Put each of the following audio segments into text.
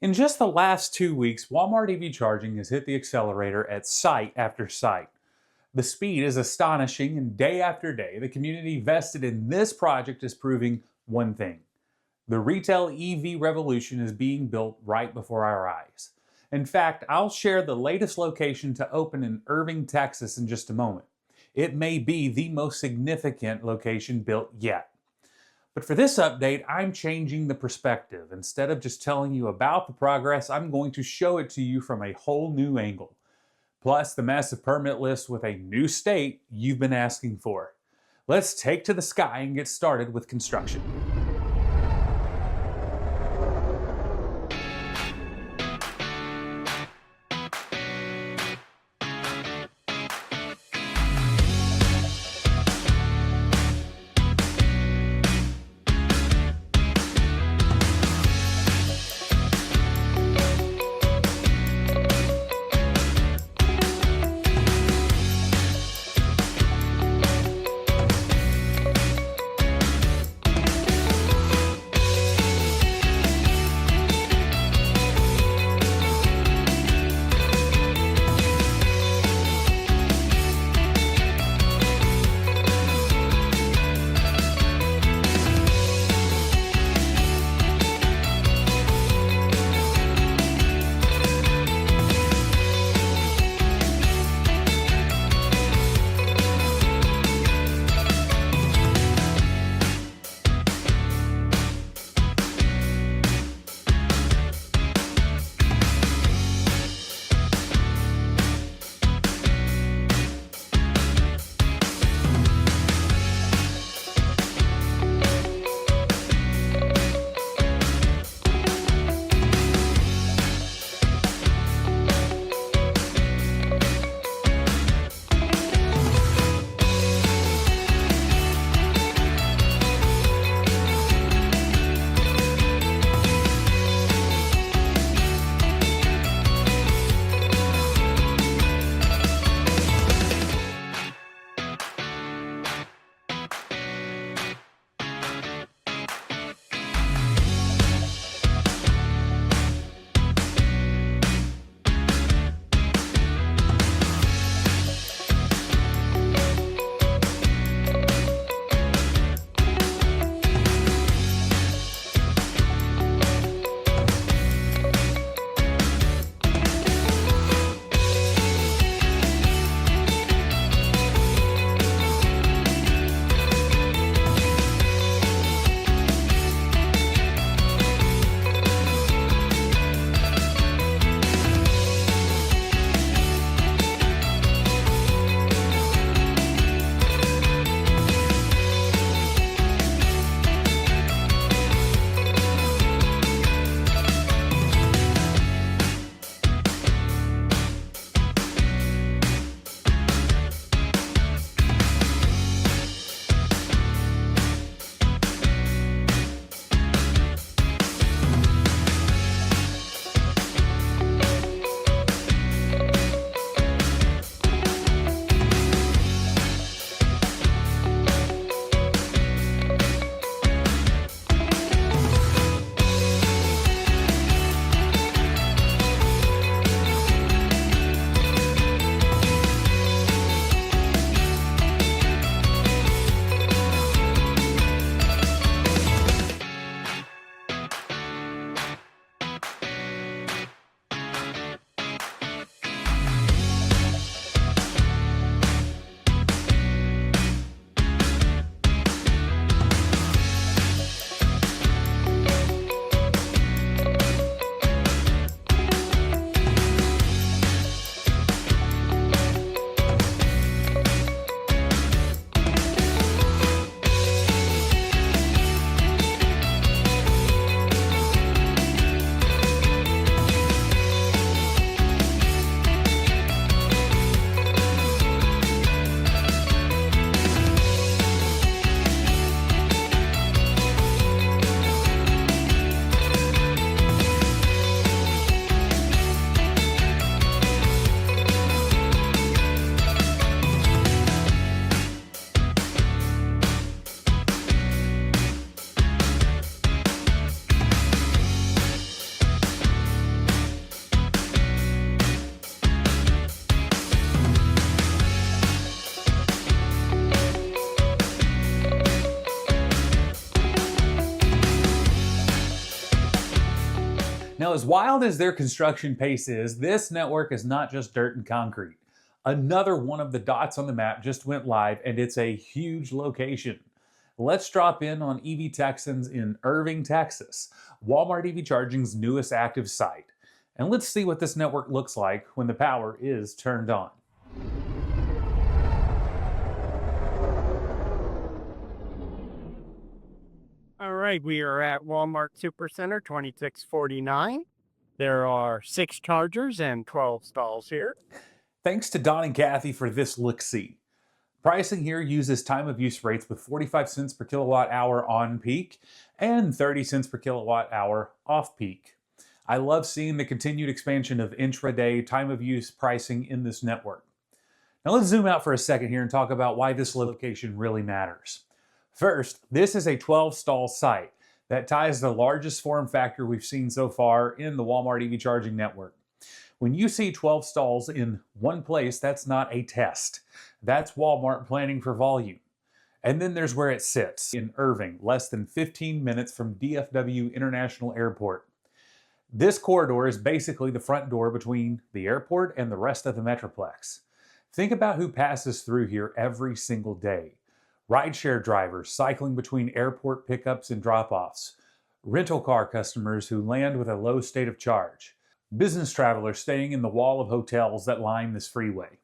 In just the last 2 weeks, Walmart EV charging has hit the accelerator at site after site. The speed is astonishing, and day after day, the community vested in this project is proving one thing. The retail EV revolution is being built right before our eyes. In fact, I'll share the latest location to open in Irving, Texas in just a moment. It may be the most significant location built yet. But for this update, I'm changing the perspective. Instead of just telling you about the progress, I'm going to show it to you from a whole new angle. Plus, the massive permit list with a new state you've been asking for. Let's take to the sky and get started with construction. Now, as wild as their construction pace is, this network is not just dirt and concrete. Another one of the dots on the map just went live, and it's a huge location. Let's drop in on EV Texans in Irving, Texas, Walmart EV Charging's newest active site. And let's see what this network looks like when the power is turned on. All right, we are at Walmart Supercenter 2649. There are 6 chargers and 12 stalls here. Thanks to Don and Kathy for this look-see. Pricing here uses time of use rates with 45 cents per kilowatt hour on peak and 30 cents per kilowatt hour off peak. I love seeing the continued expansion of intraday time of use pricing in this network. Now let's zoom out for a second here and talk about why this location really matters. First, this is a 12-stall site that ties the largest form factor we've seen so far in the Walmart EV charging network. When you see 12 stalls in one place, that's not a test. That's Walmart planning for volume. And then there's where it sits, in Irving, less than 15 minutes from DFW International Airport. This corridor is basically the front door between the airport and the rest of the Metroplex. Think about who passes through here every single day. Rideshare drivers cycling between airport pickups and drop-offs. Rental car customers who land with a low state of charge. Business travelers staying in the wall of hotels that line this freeway.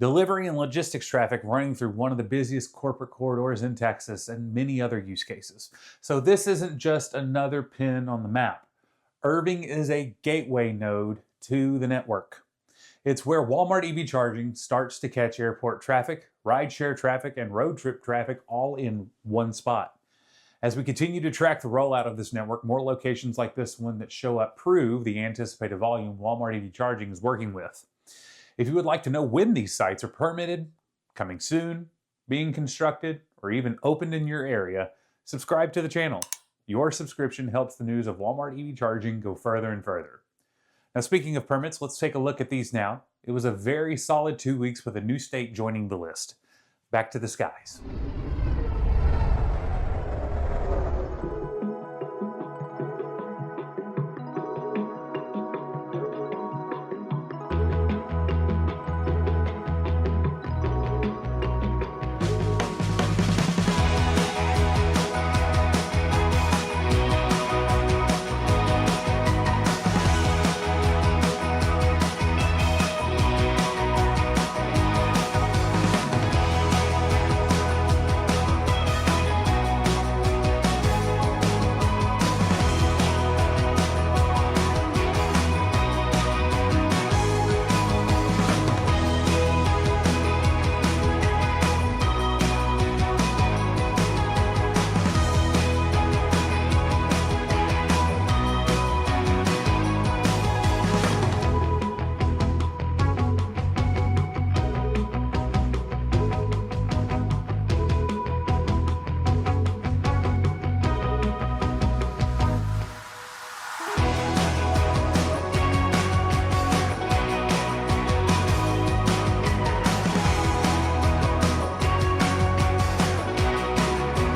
Delivery and logistics traffic running through one of the busiest corporate corridors in Texas, and many other use cases. So this isn't just another pin on the map. Irving is a gateway node to the network. It's where Walmart EV charging starts to catch airport traffic, rideshare traffic, and road trip traffic all in one spot. As we continue to track the rollout of this network, more locations like this one that show up prove the anticipated volume Walmart EV charging is working with. If you would like to know when these sites are permitted, coming soon, being constructed, or even opened in your area, subscribe to the channel. Your subscription helps the news of Walmart EV charging go further and further. Now, speaking of permits, let's take a look at these now. It was a very solid 2 weeks with a new state joining the list. Back to the skies.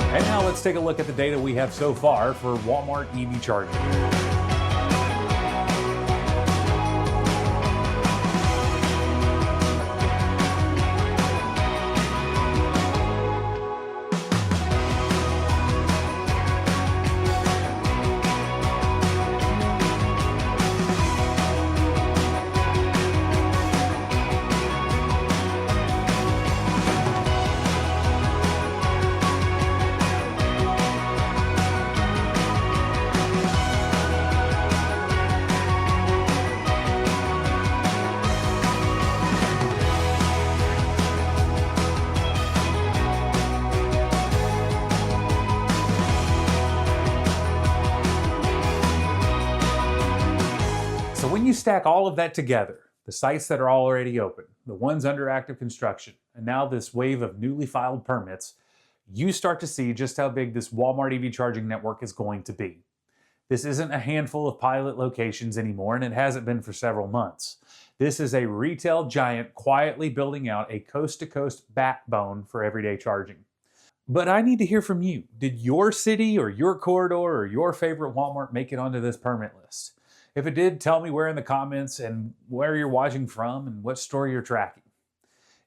And now let's take a look at the data we have so far for Walmart EV charging. So when you stack all of that together, the sites that are already open, the ones under active construction, and now this wave of newly filed permits, you start to see just how big this Walmart EV charging network is going to be. This isn't a handful of pilot locations anymore, and it hasn't been for several months. This is a retail giant quietly building out a coast-to-coast backbone for everyday charging. But I need to hear from you. Did your city or your corridor or your favorite Walmart make it onto this permit list? If it did, tell me where in the comments and where you're watching from and what store you're tracking.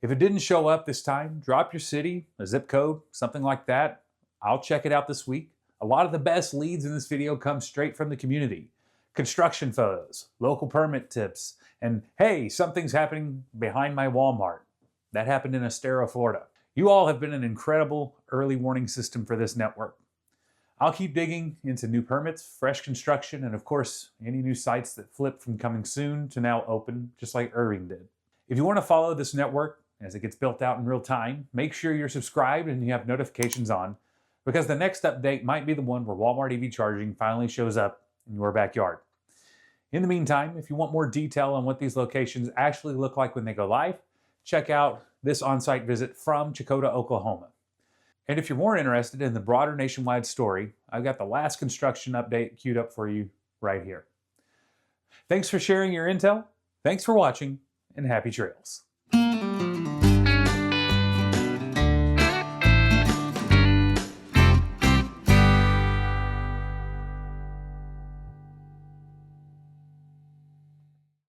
If it didn't show up this time, drop your city, a zip code, something like that. I'll check it out this week. A lot of the best leads in this video come straight from the community. Construction photos, local permit tips, and hey, something's happening behind my Walmart. That happened in Estero, Florida. You all have been an incredible early warning system for this network. I'll keep digging into new permits, fresh construction, and of course, any new sites that flip from coming soon to now open, just like Irving did. If you want to follow this network as it gets built out in real time, make sure you're subscribed and you have notifications on, because the next update might be the one where Walmart EV charging finally shows up in your backyard. In the meantime, if you want more detail on what these locations actually look like when they go live, check out this on-site visit from Chakota, Oklahoma. And if you're more interested in the broader nationwide story, I've got the last construction update queued up for you right here. Thanks for sharing your intel, thanks for watching, and happy trails.